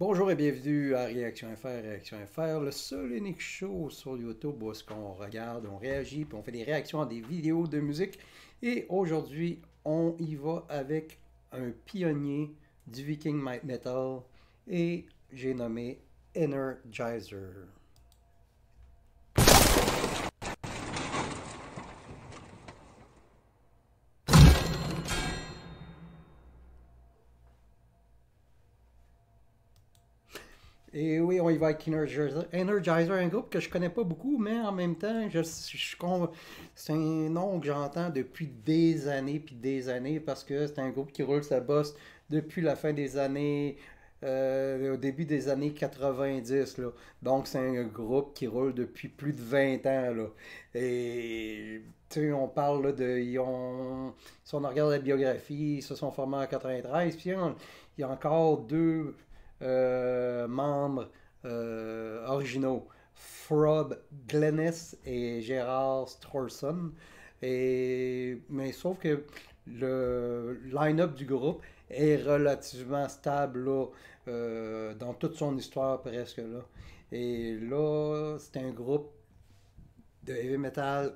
Bonjour et bienvenue à Réaction FR, le seul et unique show sur YouTube où est-ce qu'on regarde, on réagit, puis on fait des réactions à des vidéos de musique. Et aujourd'hui, on y va avec un pionnier du Viking Metal et j'ai nommé Energizer. Et oui, on y va avec Energizer. Energizer, un groupe que je connais pas beaucoup, mais en même temps, c'est un nom que j'entends depuis des années puis des années parce que c'est un groupe qui roule sa bosse depuis la fin des années, au début des années 90, là. Donc c'est un groupe qui roule depuis plus de 20 ans, là. Et tu sais, on parle là, si on regarde la biographie, ils se sont formés en 93, puis il y a encore deux membres originaux, Frob Glennis et Gérard Strorson. Mais sauf que le line-up du groupe est relativement stable là, dans toute son histoire presque là. Et là, c'est un groupe de heavy metal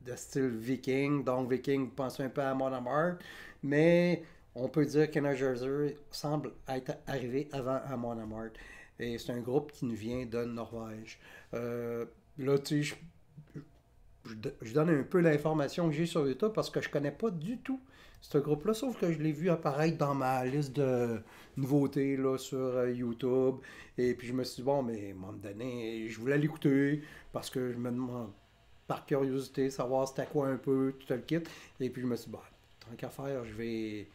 de style viking. Donc viking, pense un peu à Mon Amour, mais on peut dire qu'Energizer semble être arrivé avant Amon Amarth. Et c'est un groupe qui nous vient de Norvège. Là, tu sais, je donne un peu l'information que j'ai sur YouTube parce que je connais pas du tout ce groupe-là, sauf que je l'ai vu apparaître dans ma liste de nouveautés là, sur YouTube. Et puis je me suis dit, bon, mais à un moment donné, je voulais l'écouter parce que je me demande, par curiosité, savoir c'était quoi un peu, tout le kit. Et puis je me suis dit, bah, tant qu'à faire, je vais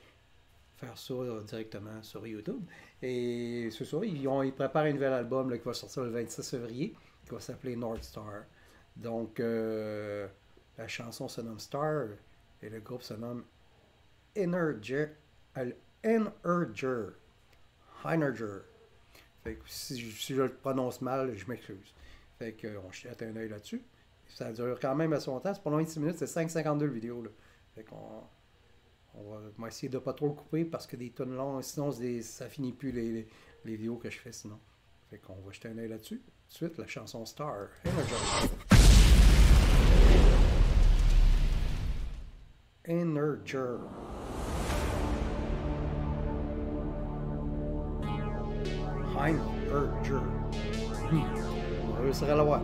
faire ça directement sur YouTube. Et c'est ça, ils préparent un nouvel album là, qui va sortir le 26 février, qui va s'appeler North Star. Donc, la chanson se nomme Star et le groupe se nomme Energer. Energer. Heinerger. Fait que si je le prononce mal, je m'excuse. Fait qu'on jette un œil là-dessus. Ça dure quand même à son temps. C'est pas loin de 6 minutes, c'est 5,52 le vidéo. Là. Fait qu'on va essayer de pas trop le couper parce que des tonnes longues, sinon ça finit plus les vidéos que je fais sinon. Fait qu'on va jeter un œil là-dessus. Tout de suite, la chanson Star. Energer. Heinerger. On va réussir à la voir.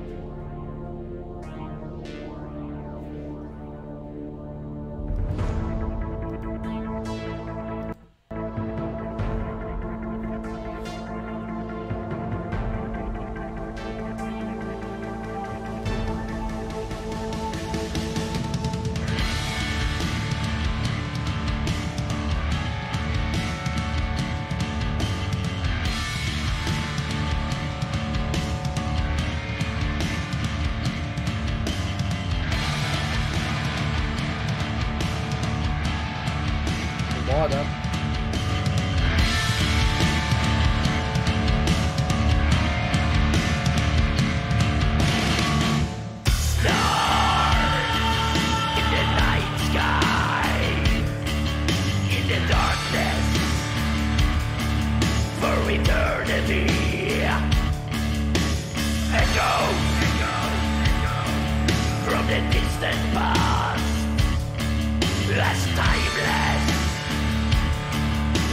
Moda. Last timeless,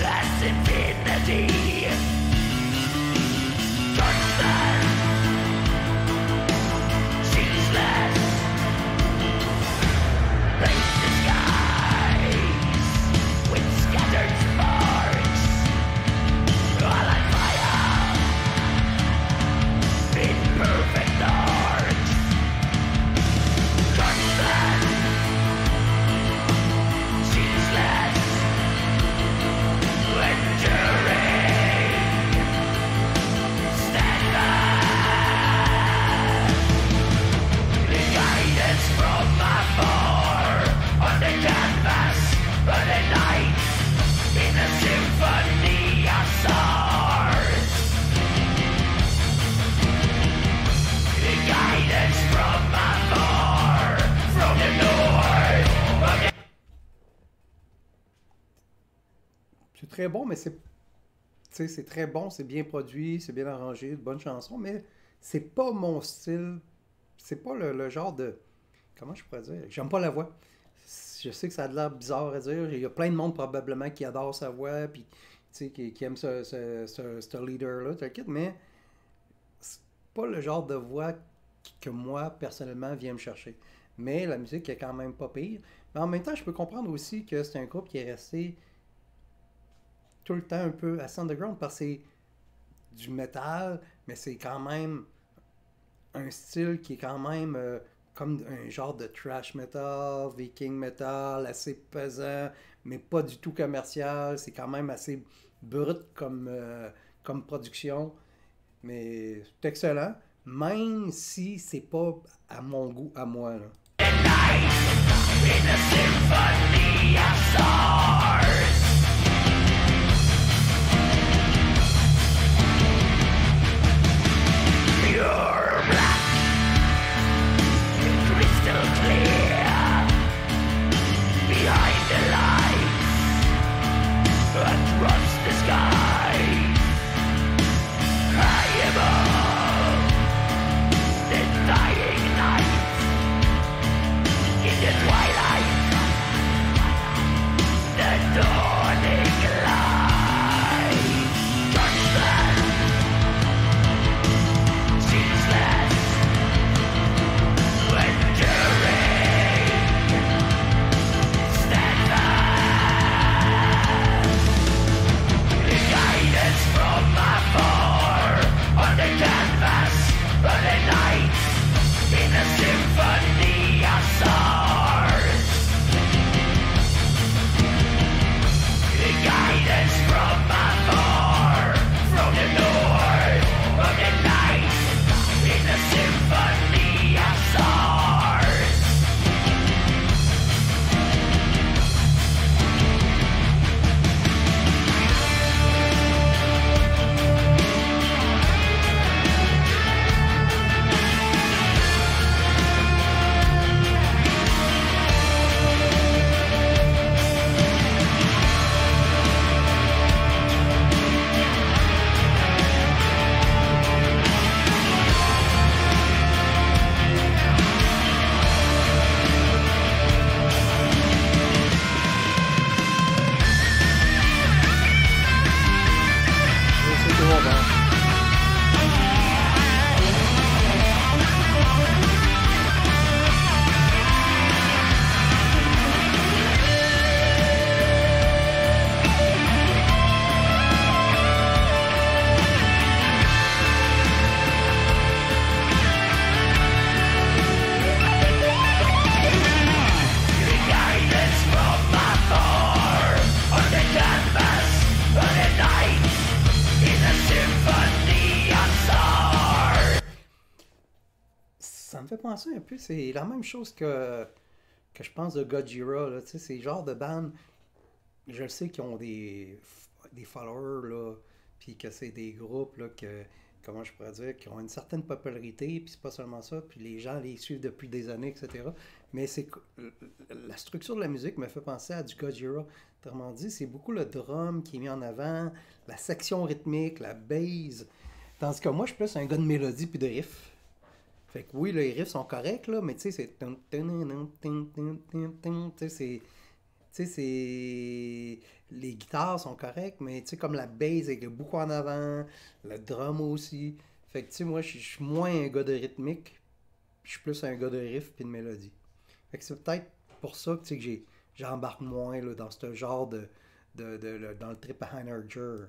last infinity, constant, ceaseless, paint the skies with scattered sparks, all on fire, in perfect art, constant, ceaseless, enduring, steadfast. The guidance from afar on the canvas of the night in a symphony of stars. The guidance from afar, from the north of C'est très bon, mais c'est sais, c'est très bon, c'est bien produit, c'est bien arrangé, de bonnes chansons, mais c'est pas mon style. C'est pas le genre de. Comment je pourrais dire? J'aime pas la voix. Je sais que ça a de l'air bizarre à dire. Il y a plein de monde probablement qui adore sa voix, puis qui aime ce leader-là, t'inquiète, mais c'est pas le genre de voix que moi, personnellement, vient me chercher. Mais la musique est quand même pas pire. Mais en même temps, je peux comprendre aussi que c'est un groupe qui est resté tout le temps un peu assez underground parce que c'est du métal, mais c'est quand même un style qui est quand même comme un genre de thrash metal, viking metal, assez pesant, mais pas du tout commercial. C'est quand même assez brut comme production, mais c'est excellent, même si c'est pas à mon goût, à moi. Là. In a symphony of stars, pure black, crystal clear, behind the lights, across the sky, high above the dying night. In the twilight, the dawning light, touchless, ceaseless, enduring, steadfast. The guidance from afar on the canvas of the night, in a symphony of stars. The guidance from afar, from the north of the night, in a symphony of stars. C'est toujours bon. The guidance from afar on the canvas of the night, in a symphony of stars. Ça me fait penser un peu, c'est la même chose que je pense de Gojira, là, tu sais, c'est le genre de band, je le sais qu'ils ont des followers, là, puis que c'est des groupes, là, comment je pourrais dire, qui ont une certaine popularité, puis c'est pas seulement ça, puis les gens les suivent depuis des années, etc. Mais la structure de la musique me fait penser à du Gojira. Autrement dit, c'est beaucoup le drum qui est mis en avant, la section rythmique, la bass, tandis que moi, je suis plus un gars de mélodie puis de riff. Fait que oui, les riffs sont corrects, là, mais tu sais, c'est. Tu sais, c'est. Les guitares sont correctes, mais tu sais, comme la bass est beaucoup en avant, le drum aussi. Fait que tu sais, moi, je suis moins un gars de rythmique, je suis plus un gars de riff puis de mélodie. Fait que c'est peut-être pour ça que, tu sais, que j'embarque moins là, dans ce genre dans le trip à Heinerger.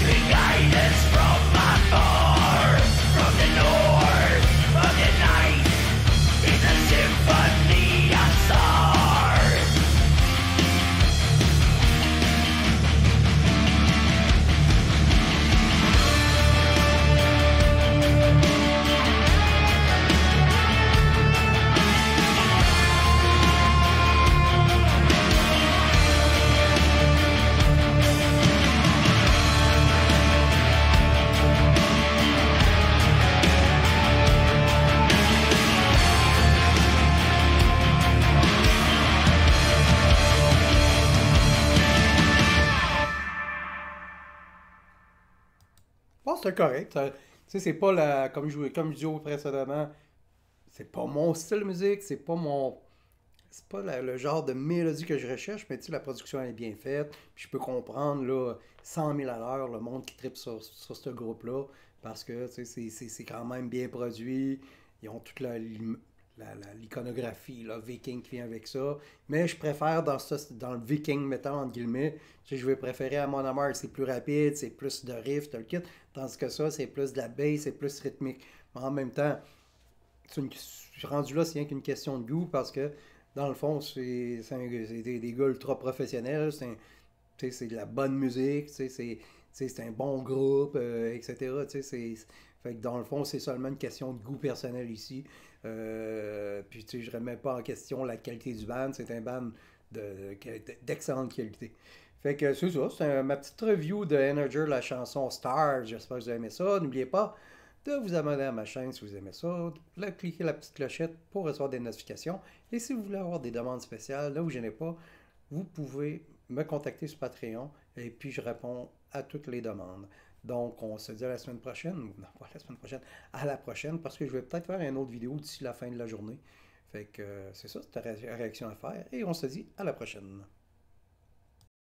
The guidance from afar, from the north of the night, in a symphony of stars. Bon, c'est correct. Tu sais, c'est pas la. Comme je disais précédemment, c'est pas mon style de musique, c'est pas mon. C'est pas le genre de mélodie que je recherche, mais tu sais, la production elle est bien faite. Puis je peux comprendre, là, 100 000 à l'heure, le monde qui tripe sur ce groupe-là, parce que, tu sais, c'est quand même bien produit. Ils ont toute l'iconographie, là, viking qui vient avec ça. Mais je préfère dans le viking, mettons, entre guillemets, tu sais, je vais préférer à Mon Amour, c'est plus rapide, c'est plus de riff, t'as le kit. Tandis que ça, c'est plus de la bass, c'est plus rythmique. Mais en même temps, rendu là, c'est rien qu'une question de goût parce que dans le fond, c'est des gars ultra professionnels, c'est de la bonne musique, c'est un bon groupe, etc. Fait que dans le fond, c'est seulement une question de goût personnel ici. Puis je remets pas en question la qualité du band, c'est un band d'excellente qualité. Fait que c'est ça, ma petite review de Energy, la chanson Stars. J'espère que vous avez aimé ça. N'oubliez pas de vous abonner à ma chaîne si vous aimez ça, de cliquer la petite clochette pour recevoir des notifications. Et si vous voulez avoir des demandes spéciales, ne vous gênez pas, vous pouvez me contacter sur Patreon et puis je réponds à toutes les demandes. Donc, on se dit à la semaine prochaine, ou non, pas la semaine prochaine, à la prochaine, parce que je vais peut-être faire une autre vidéo d'ici la fin de la journée. Fait que c'est ça, c'est ta réaction à faire, et on se dit à la prochaine.